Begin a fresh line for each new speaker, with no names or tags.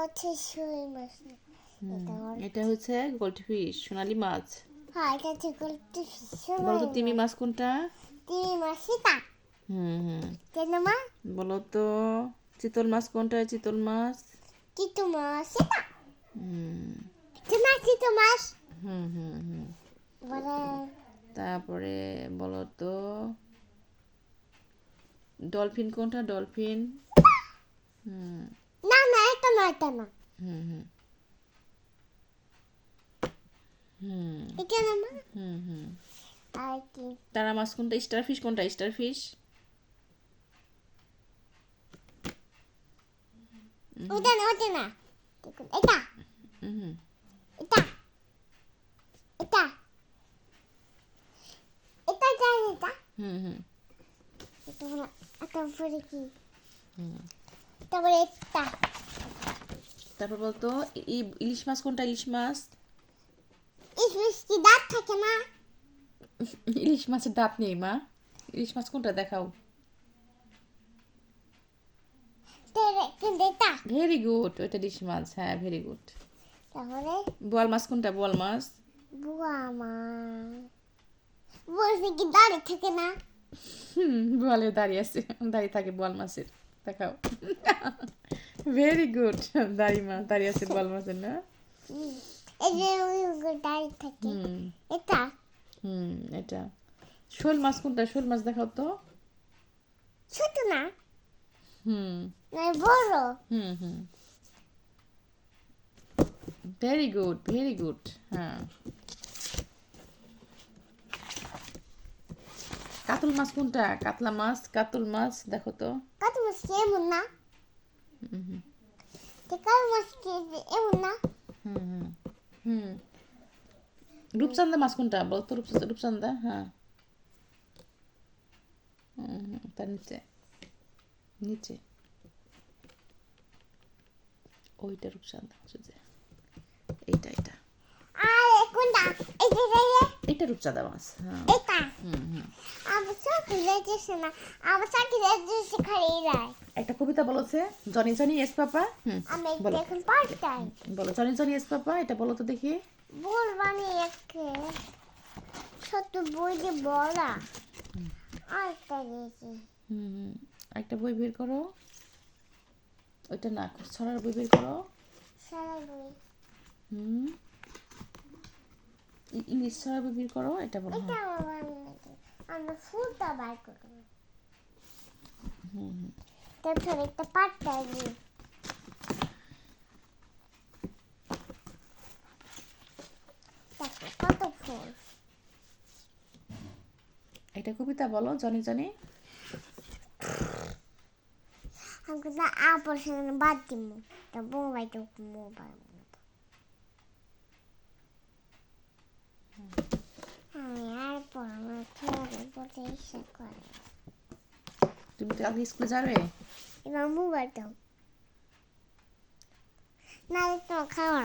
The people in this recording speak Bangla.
হচ্ছে শোল মাছ না।
এটা হচ্ছে গোল্ডফিশ, সোনালী মাছ।
হ্যাঁ, এটা হচ্ছে গোল্ডফিশ
বলো তো
সোনালী
তিমি
মাছ।
মাছ কোনটা?
তিমি মাছ সেটা
হুম।
কেন মা?
বলো তো চিতল মাছ কোনটা? চিতল মাছ।
চিতু মাছ সেটা
হুম
চিতু মাছ
হুম হুম হুম
বলে।
তারপরে বলো তো ডলফিন কোনটা? ডলফিন। হুম
না না, এটা না, এটা না,
হুম হুম হুম
এটা না মা।
হুম হুম
আর কি?
তারা মাছ কোনটা? স্টারফিশ কোনটা? স্টারফিশ।
ওটা না, ওটা না, দেখুন এটা
হুম
এটা এটা এটা জানি এটা।
হুম হুম
এটা বলে এটা পরে কি?
হুম
তারপরে এটা
তারপর বলতো ইলিশ মাছ কোনটা? ইলিশ মাছ।
মিষ্টি দাঁত থাকে না।
ইলিশ মাছের দাঁত নেই মা। ইলিশ মাছ কোনটা দেখাও।
কিন্তু এটা
ভেরি গুড, ওইটা ইলিশ মাছ, হ্যাঁ ভেরি গুড।
তাহলে
বোয়াল মাছ কোনটা? বোয়াল মাছ।
বুয়া মা বলছে কি দাঁড়িয়ে থাকে না।
বোয়ালের দাড়ি আছে, দাড়ি থাকে বোয়াল মাছের, দেখাও। ভেরি গুড, দাড়ি মাছ দাড়ি আছে বোয়াল মাছের না।
এই যে ওই দাঁড়িয়ে থাকে
হুম
এটা।
হুম এটা শোল মাছ কোনটা? শোল মাছ দেখাও তো।
ছোট না,
হুম
না বড়।
হুম হুম ভেরি গুড, ভেরি গুড। হ্যাঁ কাতল মাছ কোনটা? কাতলা মাছ, কাতল মাছ দেখো তো।
কত মাছ এমন না, কাল মাছ এমন না।
হুম হুম হুম রূপচান্দা মাছ কোনটা? বলতো রূপচান্দা, হ্যাঁ। তার নিচে, নিচে ওইটা রূপচান্দা, যে এইটা এটা
আর কোনটা? এই যে
এটা রূপচাঁদা মাছ, হ্যাঁ।
এটা
হুম হুম
আমার চাকরি যাইতেছে না, আমার চাকরি যাইতেছে খালি যায়।
একটা কবিতা বলেছে, জনি জনি এস পাপা।
আমি
বলো
এখন পাল্টাই
বলো জনি জনি এস পাপা, এটা বলো তো দেখি।
বল বানিয়ে একে ছোট বই দিয়ে বলা আরেকটা দিয়েছি।
হুম একটা বই বের করো, ওইটা না, ছড়ার বই বের করো।
সারা বই
হুম ইংলিশ ছড়ার বই বের করো, এটা বলো।
এটা আমার বানিয়ে আমরা ফুলটা বার করবো। তারপর একটা পাট্টা দিই। কত ফুল।
এটা কবিতা বলো, জনি জনি।
আমাকে তো আপর সঙ্গে বাদ দিব, তা মোবাইল মোবাইল আমি আর পড়ানো খেয়াল বলতে ইচ্ছা করে।
তুমি তো আগে স্কুলে যাবে।
এবার মোবাইল দাও, না তো খাওয়া।